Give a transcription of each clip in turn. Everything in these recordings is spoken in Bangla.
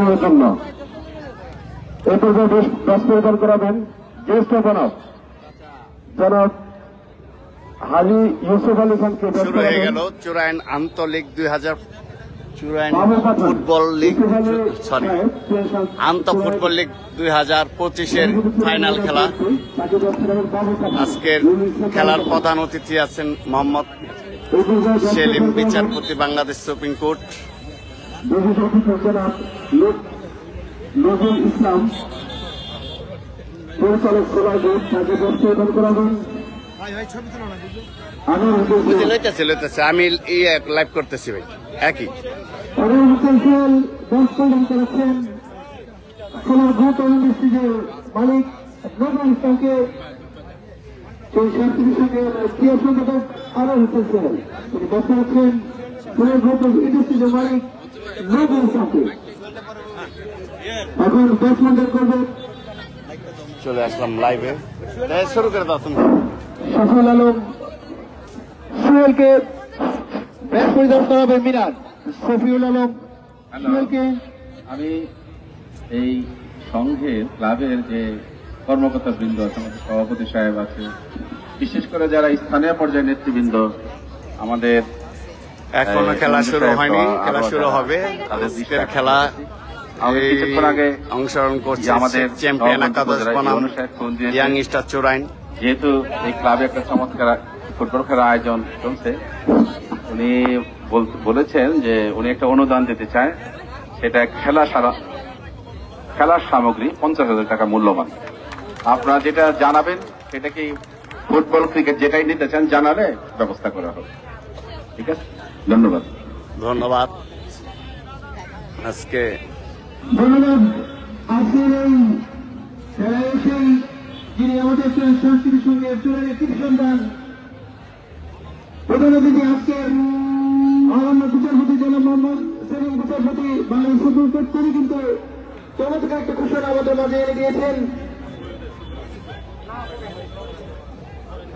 অংশগ্রহণের জন্য এই পর্যায়ে ব্যাস পরিধান করাবেন জ্যেষ্ঠ জনাব হাজি ইউসুফ আলী খানকে। শুরু হয়ে গেল চুরাইন আন্তলিক 2000 চুরাইন ফুটবল লিগ আন্ত ফুটবল লিগ 2025-এর ফাইনাল খেলা। আজকের খেলার প্রধান অতিথি আছেন মোহাম্মদ সেলিম, বিচারপতি, বাংলাদেশ সুপ্রিম কোর্ট। নজরুল ইসলাম পরিচালক তাকে প্রস্তুত করাবেন। আমি লাইভ করতেছি ভাই একই মালিক নজরুল ইসলামকে আরো হতেছেন তিনি বসে আছেন মালিক নজরুল ইসলামকে। এখন ব্যাটসম্যানদের করবে চলে আসলাম লাইভে, শুরু করে দাও তুমি। সফল আলম সুহেলকে ব্যাট পরিধান করাবে মিরাজ। শফিউল আলম সুহেলকে। আমি এই সংঘের ক্লাবের যে কর্মকর্তা বৃন্দ আছে, আমাদের সভাপতি সাহেব আছে, বিশেষ করে যারা স্থানীয় পর্যায়ের নেতৃবৃন্দ, আমাদের এখনো খেলা শুরু হয়নি, খেলা শুরু হবে। আজকের খেলা কিছুক্ষণ আগে অংশগ্রহণ করছে আমাদের চ্যাম্পিয়ন একাদশ বনাম ইয়াং স্টার চুরাইন। যেহেতু এই ক্লাবে একটা চমৎকার ফুটবল খেলার আয়োজন চলছে, উনি বলেছেন যে উনি একটা অনুদান দিতে চায়, সেটা খেলার সামগ্রী 50,000 টাকা মূল্যবান। আপনারা যেটা জানাবেন সেটা কি ফুটবল ক্রিকেট যেটাই নিতে চান জানালে ব্যবস্থা করা হবে। ঠিক আছে, ধন্যবাদ। ধন্যবাদ। আজকে ধন্যবাদ। আজকের এই খেলায় এসেই যিনি আমাদের সংস্কৃতির সঙ্গে চুরাইনের কৃতি সন্তান প্রধান অতিথি আজকের মহামান্য বিচারপতি জনাব মোহাম্মদ সেলিম বিচারপতি বাংলাদেশ সুপ্রিম কোর্ট, তিনি কিন্তু চমৎকার একটা ঘোষণা আমাদের মাঝে এনে দিয়েছেন।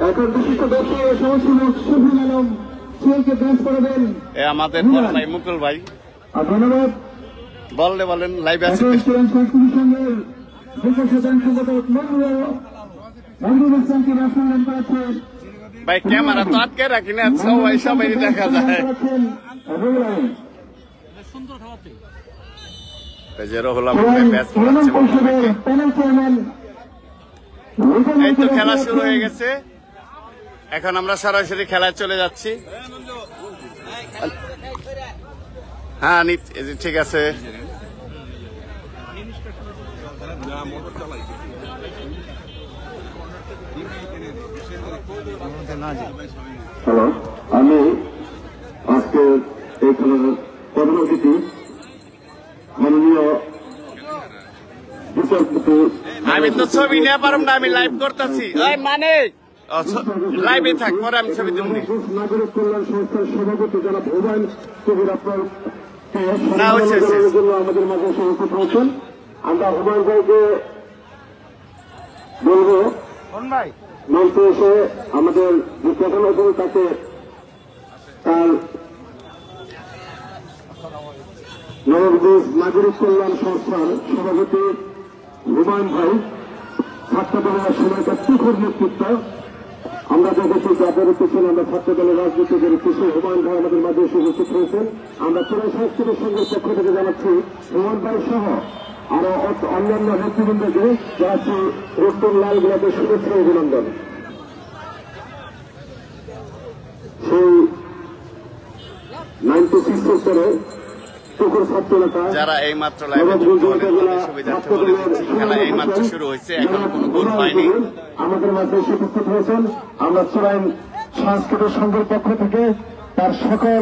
এখন বিশিষ্ট ব্যক্তি ও সমাজসেবক শফিউল আলম সুহেলকে ব্যাস করবেন। আমাদের বড় ভাই মুকুল ভাই। ধন্যবাদ। বলেন লাইভ আছে। সংস্কৃতি সঙ্গে সংগঠক মঞ্জুর ইসলামকে বাস্তবায়ন করেছেন ভাই। ক্যামেরা তো আটকে রাখি না, সবাই দেখা যায়। এই তো খেলা শুরু হয়ে গেছে, এখন আমরা সরাসরি খেলায় চলে যাচ্ছি। হ্যাঁ ঠিক আছে। হ্যালো, আমি আজকে এই খেলার প্রধান অতিথি মাননীয় বিচারপতি। আমি তো ছবি নিয়ে পারব না, আমি লাইভ করতেছি। মানে লাইভে থাক, পরে আমি ছবি দেব। নাগরিক কল্যাণ সংস্থার সভাপতি যারা হুমায়ুন কবির আপনার জন্য আমাদের মাঝে উপস্থিত হয়েছেন। আমরা হুমায়ুন ভাইকে বলবো মঞ্চে এসে আমাদের যে প্রধান অতিথি তাকে তার নবদ্বীপ নাগরিক কল্যাণ সংস্থার সভাপতি হুমায়ুন ভাই, ছাত্র দলের সময়কার তুখর নেতৃত্ব। আমরা দেখেছি যাদের পিছনে আমরা ছাত্র দলের রাজনীতি করে কিছু হুমায়ুন ভাই আমাদের মাঝে এসে উপস্থিত হয়েছেন। আমরা চুরাই সংস্কৃতির সংঘের পক্ষ থেকে জানাচ্ছি হুমায়ুন ভাই সহ আরো অন্যান্য নেতৃবৃন্দকে জানাচ্ছি রক্তর লাল গোলাপের শুভেচ্ছা অভিনন্দন। সেই 96 সেক্টরে পুকুর ছাত্র এলাকা যারা এই মাত্র লাইভে সুবিধার্থে বলে দিচ্ছি, খেলা এই মাত্র শুরু হয়েছে, এখনো কোনো গোল হয়নি। আমাদের মাঝে এসে উপস্থিত হয়েছেন। আমরা চুরাইন সাংস্কৃতিক সংঘের পক্ষ থেকে তার সকল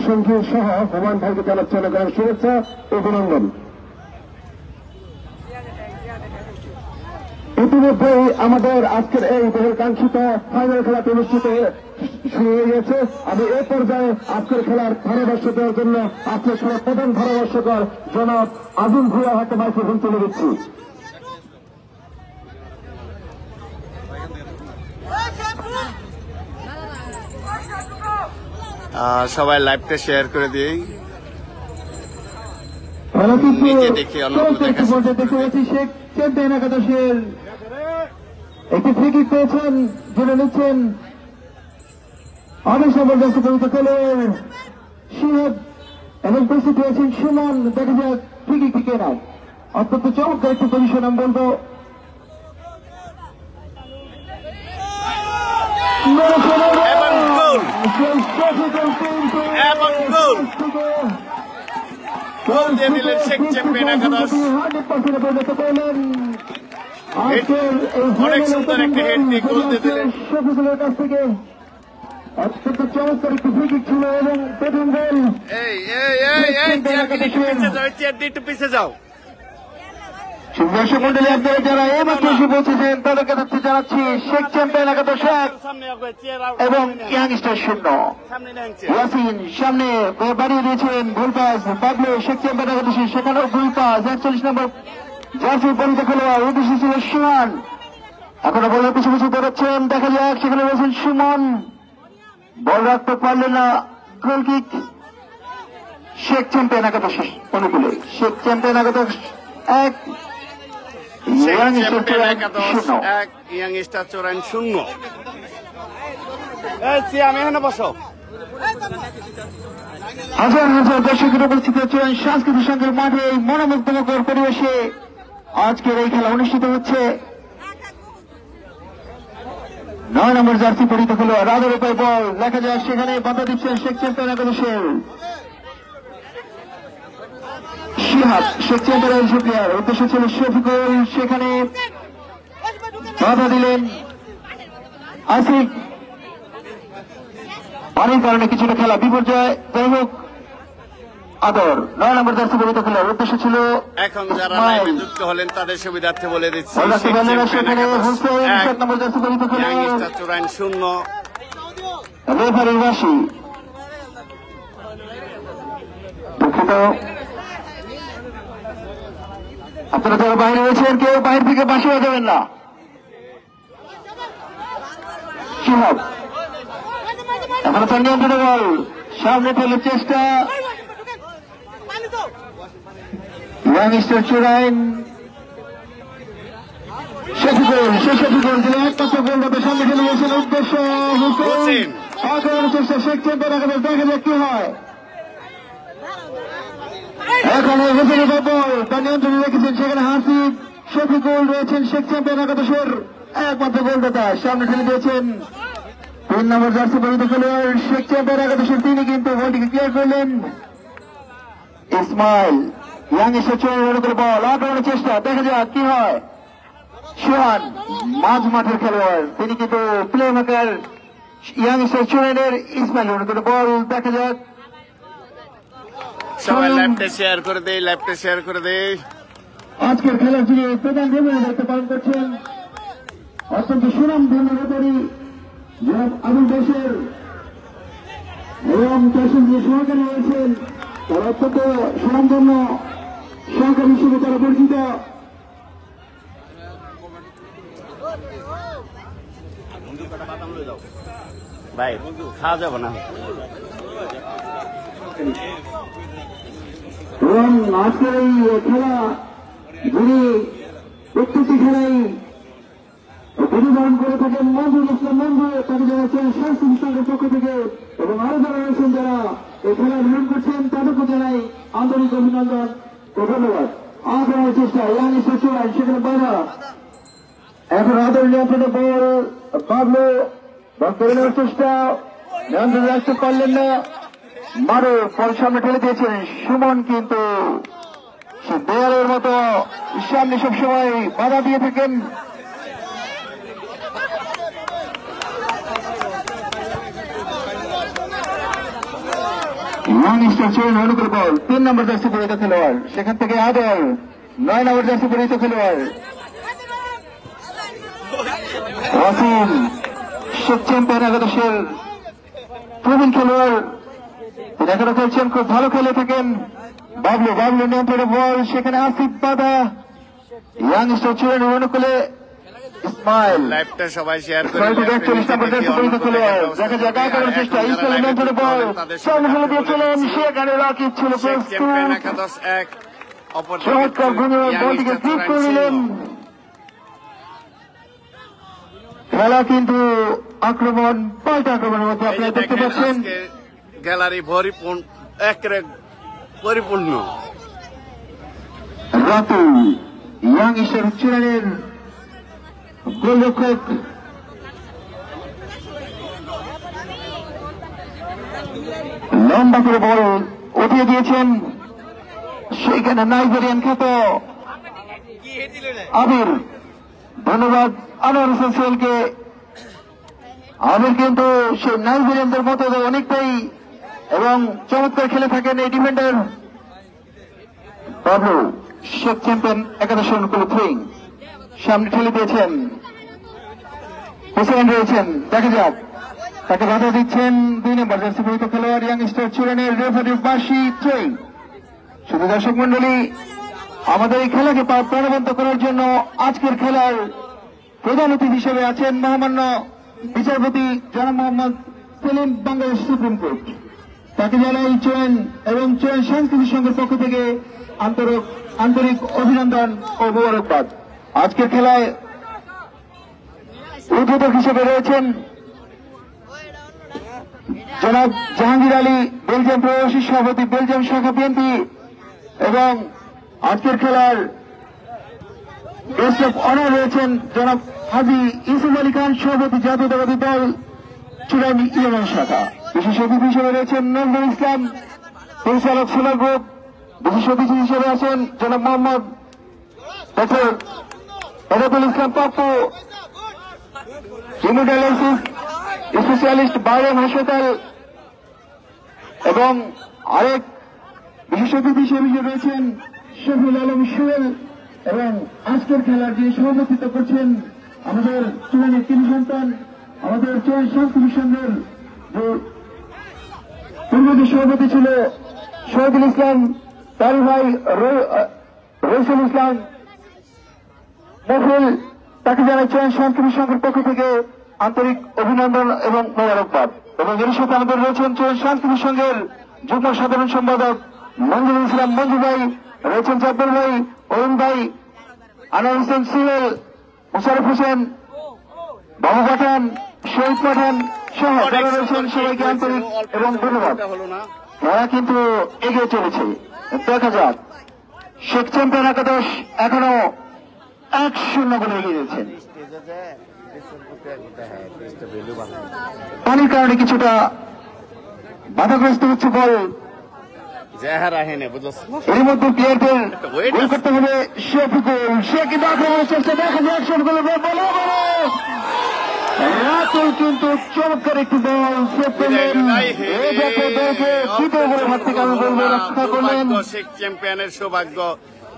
সঙ্গী সহ হুমায়ুন ভাইকে জানাচ্ছি অনেক শুভেচ্ছা অভিনন্দন। ইতিমধ্যেই আমাদের আজকের এই বহুল কাঙ্ক্ষিত ফাইনাল খেলাটি অনুষ্ঠিত শুরু হয়ে গেছে। আমি এই পর্যায়ে আজকের খেলার ধারাভাষ্য দেওয়ার জন্য আজকের খেলার প্রধান ধারাভাষ্যকর জনাব আজিম ভুয়া হাতে মাইক্রোফোন তুলে দিচ্ছি। সবাই লাইভটা শেয়ার করে দিই। নিজে দেখি অন্য দেখা দেখতে পাচ্ছি শেখ চ্যাম্পিয়ন একাদশের একটি ফ্রি কিক পেয়েছেন, যেটা নিচ্ছেন 28 নম্বর জার্সি পরিহিত খেলোয়াড় শিহাব এবং প্রস্তুত হয়েছেন সুমন। দেখা যাক ফ্রি কিক থেকে না, অত্যন্ত চমৎকার একটি পজিশন আমি বলবো। এবং গোল এবং গোল গোল দিয়ে দিলেন শেখ চ্যাম্পিয়ন একাদশ। অনেক সুন্দর একটা হেড দিয়ে গোল দিয়ে দিলেন। শফিকুলের কাছ থেকে অত্যন্ত চমৎকার একটি ফ্রি কিক ছিল এবং প্রথম গোল। এই এই এই এই চেয়ার দিয়ে একটু পিছে যাও, চেয়ার দিয়ে একটু পিছে যাও। দর্শক মন্ডলী, আপনারা যারা এই মাত্র এসে পৌঁছেছেন তাদেরকে তথ্য জানাচ্ছি শেখ চ্যাম্পিয়ন একাদশ 1 সামনে আগে চেয়ার এবং ইয়াংস্টার 0। সামনে নেন চেয়ার। ইয়াসিন সামনে বাড়িয়ে দিয়েছেন গোল পাস, বাবলু শেখ চ্যাম্পিয়ন একাদশ সেখানেও গোল পাস। 41 নম্বর জার্সি পরিহিত খেলোয়াড় উদ্দেশ্যে ছিল সুমন, এখনো বলের পিছু পিছু দৌড়াচ্ছেন। দেখা যাক সেখানে রয়েছেন সুমন, বল রাখতে পারলেন না। গোল কিক শেখ চ্যাম্পিয়ন একাদশ অনুকূলে। শেখ চ্যাম্পিয়ন একাদশ 1 শেখ চ্যাম্পিয়ন একাদশ 1 ইয়াং স্টার চোরাইন 0। এই সিয়াম এখানে বসো। হাজার হাজার দর্শকের উপস্থিত হচ্ছেন সাংস্কৃতিক সংঘের মাঠে এই মনোমুগ্ধকর পরিবেশে আজকের এই খেলা অনুষ্ঠিত হচ্ছে। 9 নম্বর জার্সি পরিহিত খেলোয়াড় রাজার উপরে বল, দেখা যায় সেখানে বাধা দিচ্ছেন শেখ চ্যাম্পিয়ন একাদশের শিহাব। শেখ চ্যাম্পিয়ন প্লেয়ার উদ্দেশ্য ছিল শফিকুল, সেখানে বাধা দিলেন আসিফ। পানির কারণে কিছুটা খেলা বিপর্যয়। যাই হোক, আদর 9 নম্বর জার্সি পরিহিত খেলোয়াড় উদ্দেশ্য ছিল এখন যারা লাইভে যুক্ত হলেন তাদের সুবিধার্থে বলে দিচ্ছি সেখানে শেখ চ্যাম্পিয়ন হোসেন একাদশ 7 নম্বর জার্সি পরিহিত 1 ইয়াং খেলোয়াড় স্টার চোরাইন 0। রেফারির বাঁশি। দুঃখিত, আপনারা যারা বাইরে রয়েছেন কেউ বাইরে থেকে বাঁশি বাজাবেন না। শিহাব এখনো তার নিয়ন্ত্রণে বল, সামনে ফেলার চেষ্টা ইয়াংস্টার চোরাইন। শফিকুল, শফিকুল দিলে একমাত্র গোলদাতা সামনে ফেলে গেছেন উদ্দেশ্য হোসেন। আগানোর চেষ্টা শেখ চ্যাম্পিয়ন একাদশ, দেখা যাক কি হয়। এখানে হোসেনের বল তার নিয়ন্ত্রণে রেখেছেন, সেখানে হাসিব। শফিকুল রয়েছেন শেখ চ্যাম্পিয়ন একাদশের একমাত্র গোলদাতা, সামনে ঠেলে দিয়েছেন 3 নম্বর জার্সি পরিহিত খেলোয়াড় শেখ চ্যাম্পিয়ন একাদশের, তিনি কিন্তু বলটিকে ক্লিয়ার করলেন। ইসমাইল ইয়াংস্টার চোরাইনের করে বল, আক্রমণের চেষ্টা, দেখা যাক কি হয়। সোহান মাঝ মাঠের খেলোয়াড়, তিনি কিন্তু প্লে মেকার ইয়াংস্টার চোরাইনের। ইসমাইল করে বল, দেখা যাক। সবাই লাইভটা শেয়ার করে দেই, লাইভটা শেয়ার করে দেই। আজকের খেলার যিনি প্রধান রেফারি দায়িত্ব পালন করছেন অত্যন্ত সুনামধন্য রেফারি জনাব আবুল বশর এবং তার সঙ্গে সহকারী রয়েছেন, তারা অত্যন্ত সুনামধন্য সহকারী হিসেবে তারা পরিচিত। ভাই খাওয়া যাবে না। এবং আজকের এই খেলা যিনি প্রত্যেকটি খেলায় অভিধারণ করে থাকেন মঞ্জুর ইসলাম মঞ্জুর, তাকে জানাচ্ছেন সাংস্কৃতিক সংঘের পক্ষ থেকে, এবং আরো যারা রয়েছেন যারা এই খেলা নিয়ম করছেন তাদেরকে জানাই আন্তরিক অভিনন্দন ও ধন্যবাদ। আক্রমণের চেষ্টা ইয়াংস্টার চোরাইন, সেখানে বাধা। এখন আদর নিয়ন্ত্রণে বল, বাবলু বল করে নেওয়ার চেষ্টা, নিয়ন্ত্রণে রাখতে পারলেন না। মারো বল সামনে ঠেলে দিয়েছেন সুমন, কিন্তু সে দেয়ালের মতো সামনে সবসময় বাধা দিয়ে থাকেন। ইয়াংস্টার চোরাইন অনুকূল বল, 3 নম্বর জার্সি পরিহিত খেলোয়াড়, সেখান থেকে আদর 9 নম্বর জার্সি পরিহিত খেলোয়াড় ওয়াসিম। শেখ চ্যাম্পিয়ন একাদশের প্রবীণ খেলোয়াড়, তিনি এখনো খেলছেন, খুব ভালো খেলে থাকেন। বাবলু, বাবলু নিয়ন্ত্রণে বল, সেখানে আসিফ বাধা। ইয়াংস্টার চোরাইন অনুকূলে ইসমাইল। লাইভটা সবাই শেয়ার করে 41 নম্বর জার্সি পরিহিত খেলোয়াড়, দেখা যাক আক্রমণের চেষ্টা। ইসমাইল নিয়ন্ত্রণে বল, সামনে ফেলে দিয়েছিলেন, সেখানে রাকিব ছিল শেখ চ্যাম্পিয়ন প্রস্তুত। একাদশ 1 অপরদিকে চমৎকার ঘূর্ণিঝড় বলটিকে ঠিক করে নিলেন। খেলা কিন্তু আক্রমণ পাল্টা আক্রমণের মধ্যে আপনারা দেখতে পাচ্ছেন। গ্যালারি একেবারে পরিপূর্ণ। রাতুল ইয়াং স্টার উচ্চারণের গোলরক্ষক লম্বা করে বল উঠিয়ে দিয়েছেন। সেইখানে নাইজেরিয়ান খ্যাত আবির, ধন্যবাদ আনোয়ার হোসেন সোহেলকে। আবির কিন্তু সেই নাইজেরিয়ানদের মতো অনেকটাই এবং চমৎকার খেলে থাকেন এই ডিফেন্ডার। বাবলু শেখ চ্যাম্পিয়ন একাদশ অনুকূল থ্রিং সামনে ঠেলে দিয়েছেন। হোসেন রয়েছেন, দেখা যাক তাকে বাধা দিচ্ছেন 2 নম্বর জার্সি পরিহিত খেলোয়াড় ইয়াং স্টার চূড়ানের রেফারি বাসি থ্রিং। শুধু দর্শক মন্ডলী, আমাদের এই খেলাকে প্রাণবন্ত করার জন্য আজকের খেলার প্রধান অতিথি হিসেবে আছেন মহামান্য বিচারপতি জনাব মোহাম্মদ সেলিম, বাংলাদেশ সুপ্রিম কোর্ট। তাকে জানাই চয়ন এবং চয়ন সাংস্কৃতিক সংঘের পক্ষ থেকে আন্তরিক অভিনন্দন ও মোবারকবাদ। আজকের খেলায় উদ্বোধক হিসেবে রয়েছেন জনাব জাহাঙ্গীর আলী, বেলজিয়াম প্রবাসী সভাপতি, বেলজিয়াম শাখা বিএনপি, এবং আজকের খেলার গেস্ট অফ অনার রয়েছেন জনাব হাজী ইউসুফ আলী খান, সভাপতি জাতীয়তাবাদী দল চূড়াইল ইউনিয়ন শাখা। বিশেষ অতিথি হিসেবে রয়েছেন নজরুল ইসলাম, পরিচালক সোলার গ্রুপ। বিশেষ অতিথি হিসেবে আছেন জনাব মোহাম্মদ ডক্টর এজাদুল ইসলাম পাপ্পু, হিমোডায়ালাইসিস স্পেশালিস্ট, বাইরেন হাসপাতাল। এবং আরেক বিশেষ অতিথি হিসেবে রয়েছেন শফিউল আলম সোহেল। এবং আজকের খেলার যে সভাপতিত্ব করছেন আমাদের চূড়ানের 3 সন্তান, আমাদের চূড়ান সাংস্কৃতিক সংঘের যে পূর্ববর্তী সভাপতি ছিল শহীদুল ইসলাম, তার ভাই রইসুল ইসলাম মফুল, তাকে জানাই চূড়ান সাংস্কৃতিক সংঘের পক্ষ থেকে আন্তরিক অভিনন্দন এবং মোবারকবাদ। এবং এর সাথে আমাদের রয়েছেন চূড়ান সাংস্কৃতিক সংঘের যুগ্ম সাধারণ সম্পাদক মঞ্জুরুল ইসলাম মঞ্জু ভাই, রয়েছেন জাব্বার ভাই, অরুণ ভাই, আনোয়ার হোসেন সোহেল, মোশারফ হোসেন, বাবু পাঠান, শহীদ পাঠান সহ যারা রয়েছেন সবাইকে আন্তরিক এবং ধন্যবাদ। তারা কিন্তু এগিয়ে চলেছে। দেখা যাক, শেখ চ্যাম্পিয়ন একাদশ এখনো 1-0 করে এগিয়ে যাচ্ছেন। পানির কারণে কিছুটা বাধাগ্রস্ত হচ্ছে বল। এর মধ্যে প্লেয়ারদের গোল করতে হবে। সে কিন্তু আক্রমণের চেষ্টা, দেখা যাক শটগুলো রাতুল কিন্তু চমৎকার একটি বল সেভ করলেন। তৃতীয় বলে ভাবতে কারণ বলবে রক্ষা করলেন। শেখ চ্যাম্পিয়নের সৌভাগ্য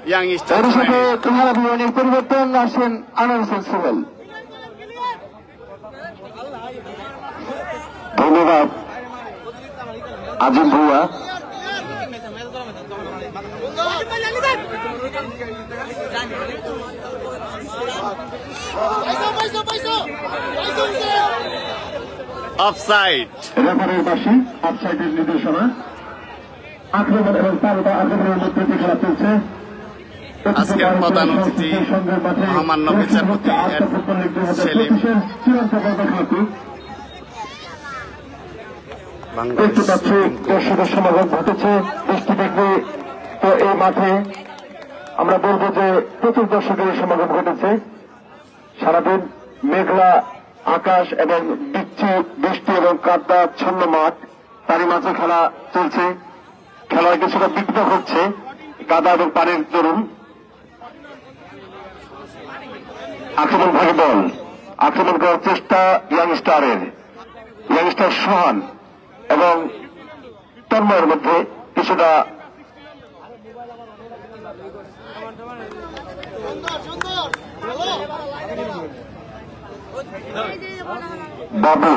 ইয়াং স্টার। এর সাথে খেলা বিবরণীর পরিবর্তন আসেন আনোয়ার হোসেন সোহেল। ধন্যবাদ আজিম ভুয়া। অফসাইড, রেফারির বাসি অফসাইডের নির্দেশনা। আক্রমণ এবং পাল্টা আক্রমণের মধ্যে খেলা চলছে। আজকের প্রধান অতিথি মহামান্য বিচারপতি সেলিম, চূড়ান্ত খেলাটি দেখতে পাচ্ছি দর্শকের সমাগম ঘটেছে। দৃষ্টি দেখবে তো এই মাঠে আমরা বলবো যে প্রচুর দর্শকের সমাগম ঘটেছে। সারাদিন মেঘলা আকাশ এবং বৃষ্টি এবং কাদাচ্ছন্ন মাঠ, তারই মাঝে খেলা চলছে। খেলায় কিছুটা বিঘ্ন হচ্ছে কাদা এবং পানির দরুন। আক্রমণ ভাগে বল, আক্রমণ করার চেষ্টা ইয়াংস্টার সোহান এবং তন্ময়ের মধ্যে কিছুটা বাবু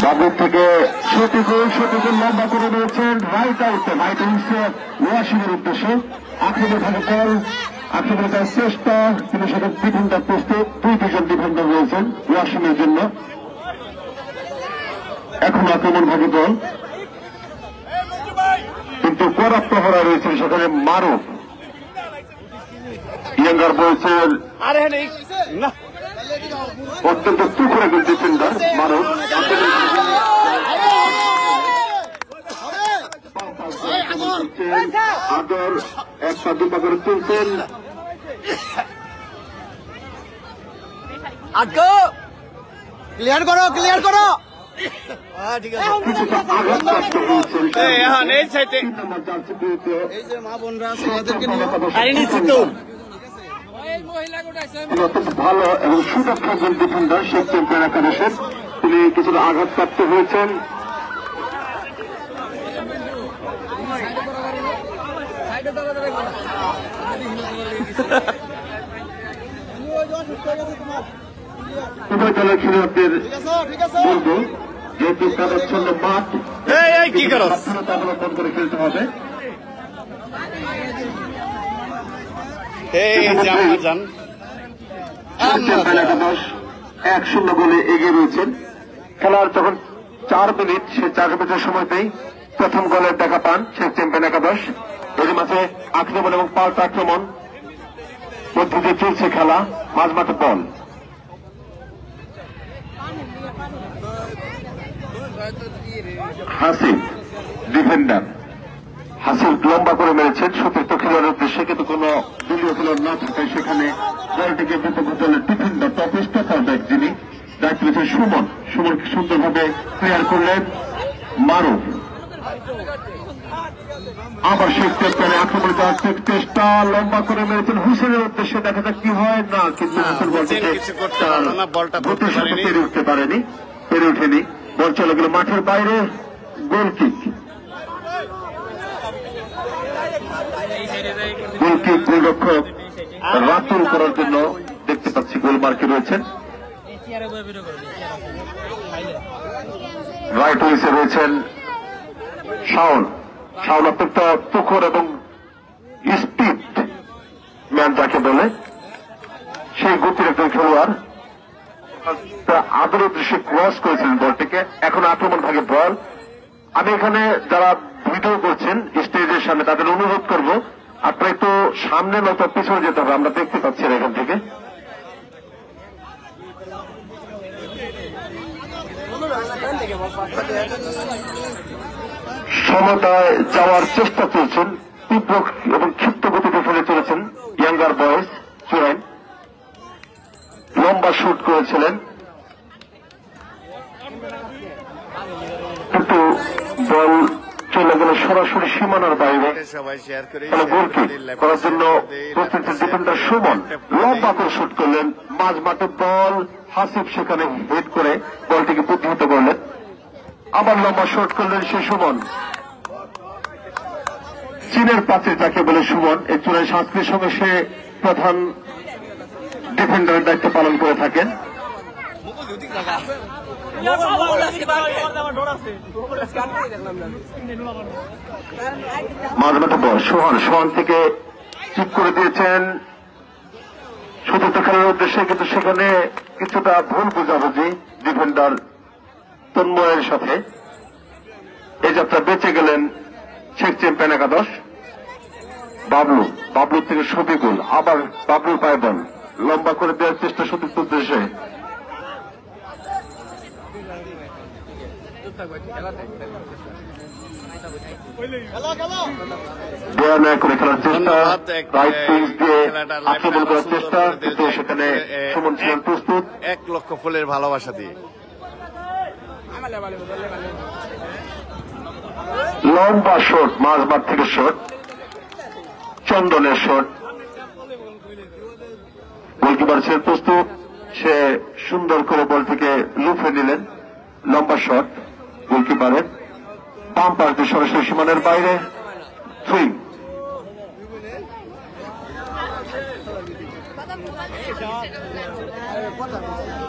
বাবুর থেকে শতিকুল লম্বা করে দিয়েছেন রাইট আউটে ওয়াশিমের উদ্দেশ্যে। আক্রমণ ভাগে বল, আক্রমণ করার চেষ্টা, কিন্তু সেটা ডিফেন্ডার প্রস্তুত। 2 ডিফেন্ডার রয়েছেন ওয়াশিমের জন্য। এখন আক্রমণ ভাগে বল, কড়া প্রহরা রয়েছেন সেখানে মারুফ ইয়াঙ্গার বয়সের আরে না অত্যন্ত তুখরে ডিফেন্ডার মারুফ আদর একটা দুপা করে তুলছেন আটকো ক্লিয়ার করো ঠিক আছে আঘাতপ্রাপ্ত হয়েছেন এখন এই সাইডে অত্যন্ত ভালো এবং সুদক্ষজন ডিফেন্ডার শেখ চ্যাম্পিয়ন একাদশের তিনি কিছুটা আঘাতপ্রাপ্ত হয়েছেন উভয় দলের খেলোয়াড়দের বলবো যেহেতু কাদাচ্ছন্ন মাঠ কি করো সাবধানতা অবলম্বন করে খেলতে হবে এই জান চ্যাম্পিয়ন একাদশ 1-0 গোলে এগিয়ে রয়েছেন খেলার যখন 4 মিনিট সে 4 মিনিটের সময়তেই প্রথম গোলের দেখা পান শেখ চ্যাম্পিয়ন একাদশ এর মাঝে আক্রমণ এবং পাল্টা আক্রমণ মধ্যে দিয়ে চলছে খেলা মাঝমাঠে বল হাসিব ডিফেন্ডার হাসিব লম্বা করে মেরেছেন সতীর্থ খেলোয়াড়ের উদ্দেশ্যে কিন্তু কোন দলীয় খেলোয়াড় না থাকায় সেখানে বলটিকে বিপক্ষ দলের ডিফেন্ডার টপ স্টপার ব্যাক যিনি দায়িত্ব রয়েছেন সুমন সুন্দরভাবে ক্লিয়ার করলেন মারুফ আবার শেখ চ্যাম্পিয়নে আক্রমণ করার চেষ্টা লম্বা করে মেরেছেন হুসেনের উদ্দেশ্যে দেখা যাক কি হয় না কিন্তু বলটিকে পেরে উঠতে পারেনি পেরে উঠেনি বল চলে গেল মাঠের বাইরে গোল কিক গোলরক্ষক রাতুল করার জন্য দেখতে পাচ্ছি গোল মার্কে রয়েছেন রাইট উইসে রয়েছেন শাওন অত্যন্ত তুখর এবং স্পিড ম্যান যাকে বলে সেই গতির একজন খেলোয়াড় আদরের দৃশ্যে ক্রস করেছিলেন বলটিকে এখন আক্রমণ ভাগে বল আমি এখানে যারা ভিডিও করছেন স্টেজের সামনে তাদের অনুরোধ করব আপনারা একটু সামনে নয়তো পিছনে যেতে হবে আমরা দেখতে পাচ্ছি এখান থেকে সমতায় যাওয়ার চেষ্টা চলছেন তীব্র এবং ক্ষিপ্ত গতিতে ফেলে চলেছেন ইয়াঙ্গার বয়েস চুরাইন লম্বা শুট করেছিলেন কিন্তু বল চলে গেল সরাসরি সীমানার বাইরে গোলকিক করার জন্য প্রস্তুত ডিফেন্ডার সুমন লম্বা করে শুট করলেন মাঝ মাঠে বল হাসিব সেখানে হেড করে বলটিকে প্রতিহত করলেন আবার লম্বা শট করলেন সে সুমন চীনের পাত্রে যাকে বলে সুমন এই চূড়ায় শাস্ত্রীর সঙ্গে সে প্রধান ডিফেন্ডারের দায়িত্ব পালন করে থাকেন মাঝমাঠে বল সোহান থেকে চিপ করে দিয়েছেন সতীর্থ খেলার উদ্দেশ্যে কিন্তু সেখানে কিছুটা ভুল বোঝাবুঝি ডিফেন্ডার তন্ময়ের সাথে এই যাত্রা বেঁচে গেলেন শেখ চ্যাম্পিয়ন একাদশ বাবলু থেকে শফিকুল আবার বাবলুর পায়ে বল লম্বা করে দেওয়ার চেষ্টা সতীর্থ উদ্দেশ্যে দেয়া ন্যায় করে খেলার চেষ্টা রাইট পিচ দিয়ে আক্রমণ করার চেষ্টা কিন্তু সেখানে সুমন ছিলেন প্রস্তুত 1 লক্ষ ফুলের ভালোবাসা দিয়ে লম্বা শট মাঝমাঠ থেকে শট চন্দনের শট গোলকিপার ছিলেন প্রস্তুত সে সুন্দর করে বল থেকে লুফে নিলেন লম্বা শট গোলকিপারের বাম পাশ দিয়ে সরাসরি সীমানার বাইরে সুইং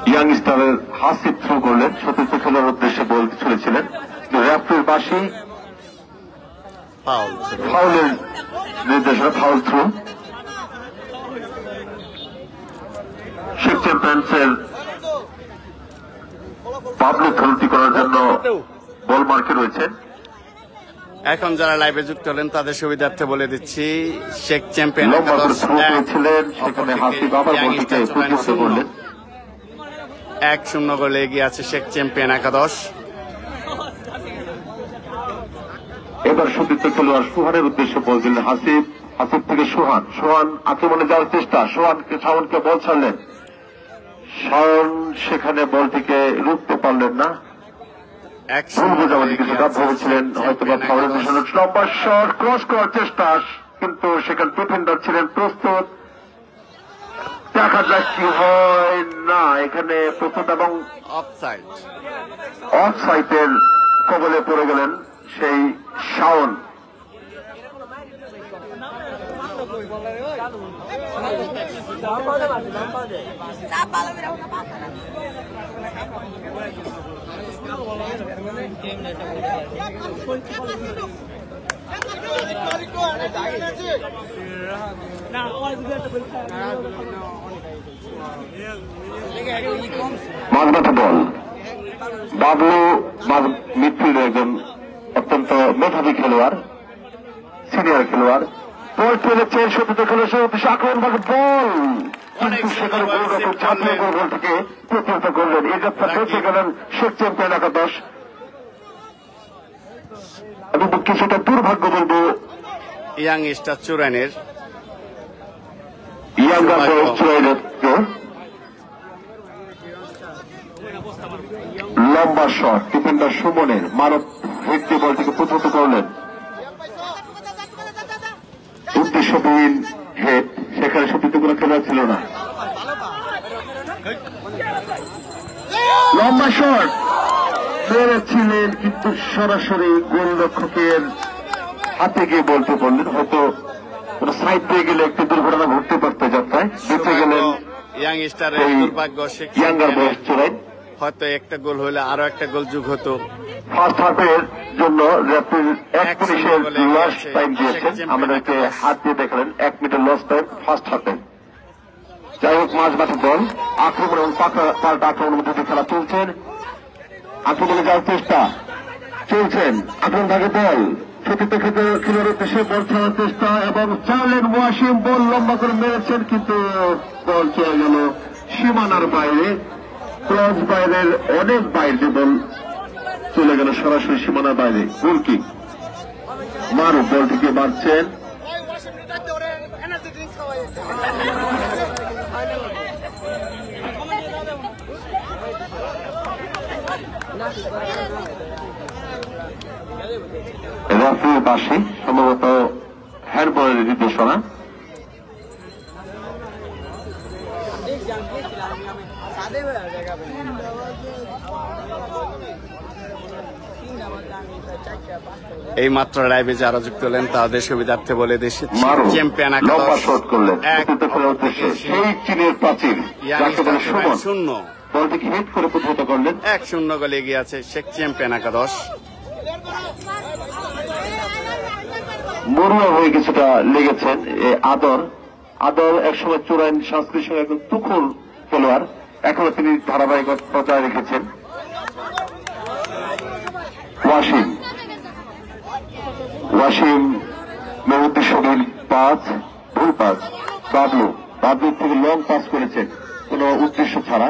ইয়াং স্টারের হাসিব থ্রো করলেন সতীর্থ খেলার উদ্দেশ্যে বল ছুড়েছিলেন রেফারির বাঁশি ফাউলের নির্দেশনা ফাউল থ্রো শেখ চ্যাম্পিয়ন্সের পাবলিক খেলতি করার জন্য বল মার্কে রয়েছেন এখন যারা লাইভে যুক্ত হলেন তাদের সুবিধার্থে বলে দিচ্ছি শেখ চ্যাম্পিয়ন লম্বা করে একাদশ থ্রো করেছিলেন, সেখানে হাসিব আবার বলটিকে প্রতিহত করলেন। 1-0 গোলে এগিয়ে আছে শেখ চ্যাম্পিয়ন একাদশ। এবার সতীর্থ খেলোয়াড় সোহানের উদ্দেশ্যে বল দিলেন হাসিব, হাসিব থেকে সোহান, সোহান আক্রমণে যাওয়ার চেষ্টা, শাওনকে বল ছাড়লেন, শাওন সেখানে বলটিকে রুখতে পারলেন না, ভুল বোঝাবুঝি কিছুটা ভেবেছিলেন হয়তো বা ফাউলের নিশানা। লম্বা শট ক্রস করার চেষ্টা, কিন্তু সেখানে ডিফেন্ডার ছিলেন প্রস্তুত, দেখা যাক কি হয় না, এখানে প্রস্তুত এবং অফসাইড। অফসাইডের কবলে পড়ে গেলেন সেই শাওন। মাঝমাঠে বল, বাবলু মিডফিল্ডের একজন অত্যন্ত মেধাবী খেলোয়াড়, সিনিয়র খেলোয়াড়, বল খেলেছেন সতীর্থ খেলোয়াড় উদ্দেশ্যে আক্রমণ ভাগে বল, কিন্তু সেখানে গোলরক্ষক ছাত্র গোল থেকে প্রতিহত করলেন। এই যাত্রা বেঁচে গেলেন শেখ চ্যাম্পিয়ন একাদশ। আমি কিছুটা দুর্ভাগ্য বলবো ইয়াং স্টার চুরানের লম্বা শট ডিফেন্ডার সুমনের মানব হেড দিয়ে বলটিকে প্রতিহত করলেন, উদ্দেশ্যবিহীন হেড, সেখানে সতীর্থ কোনো খেলোয়াড় ছিল না। লম্বা শট মেরেছিলেন, কিন্তু সরাসরি গোলরক্ষকের হাতে গিয়ে বলতে বললেন, হয়তো কোনো সাইড দিয়ে গেলে একটি দুর্ঘটনা ঘটতে পারত যাত্রায়, বেঁচে গেলেন ইয়াং স্টারের দুর্ভাগ্য। ইয়াঙ্গার বয়স চোরাই, হয়তো একটা গোল হলে আরো একটা গোল যোগ হতো। ফার্স্ট হাফের জন্য রেফারি 1 মিনিটের লস টাইম দিয়েছেন, আমাদেরকে হাত দিয়ে দেখালেন 1 মিনিটের লস টাইম ফার্স্ট হাফে। যাই হোক, মাঝমাঠে বল, আক্রমণ এবং পাল্টা আক্রমণের মধ্যে দিয়ে খেলা চলছেন, আক্রমণে যাওয়ার চেষ্টা চলছেন, আক্রমণ ভাগে বল, সতীর্থ খেলোয়াড়ের উদ্দেশ্যে বল ছাড়ার চেষ্টা এবং চার্লেন ওয়াসিম বল লম্বা করে মেরেছেন, কিন্তু বল চলে গেল সীমানার বাইরে, ক্লজ বাইরের অনেক বাইরে বল চলে গেল সরাসরি সীমানার বাইরে। গোলকিক মারুফ বলটিকে মারছেন, রেফারির পাশে সম্ভবত হ্যান্ডবলের নির্দেশনা। এই মাত্র লাইভে যারা যুক্ত হলেন তাদের সুবিধার্থে বলে দিচ্ছি চ্যাম্পিয়ন লম্বা শট করলেন সেই চীনের প্রাচীর, যাকে বলে সুমন, 0 বলটিকে হিট করে প্রতিহত করলেন। 1-0 গোলে এগিয়ে আছে শেখ চ্যাম্পিয়ন একাদশ। মরুয়া হয়ে কিছুটা লেগেছেন আদর একসময় চূড়াইন সংস্কৃতির সঙ্গে একজন তুখুর খেলোয়াড়, এখনো তিনি ধারাবাহিকতা বজায় রেখেছেন। ওয়াসিম উদ্দেশ্যহীন পাস, ভুল পাস, বাবলু থেকে লং পাস করেছেন কোন উদ্দেশ্য ছাড়া।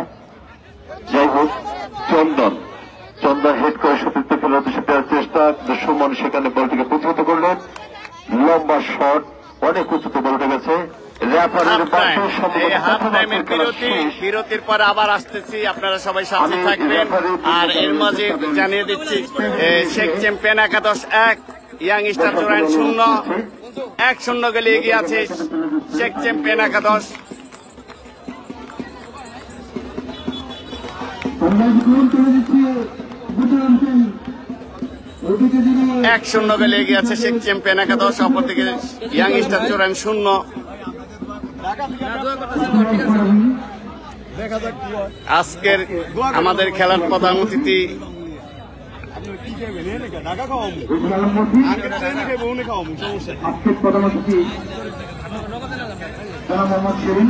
যাই হোক, চন্দন হেড করে সতীর্থ খেলোয়াড় উদ্দেশ্যে দেওয়ার চেষ্টা, কিন্তু সুমন সেখানে বলটিকে প্রতিহত করলেন। লম্বা শট অনেক উঁচুতে বল উঠে গেছে। বিরতির পর আবার আসতেছি, আপনারা সবাই সাথে থাকবেন। আর এর মাঝে জানিয়ে দিচ্ছি শেখ চ্যাম্পিয়ন একাদশ 1, ইয়াং স্টার চূড়াইন 0, 1-0 গোলে এগিয়ে আছে শেখ চ্যাম্পিয়ন একাদশ। 1-0 গোলে এগিয়ে আছে শেখ চ্যাম্পিয়ন একাদশ, অপরদিকে ইয়াং স্টার চূড়াইন 0। আজকের আমাদের খেলার প্রধান অতিথি মোহাম্মদ শেরিন,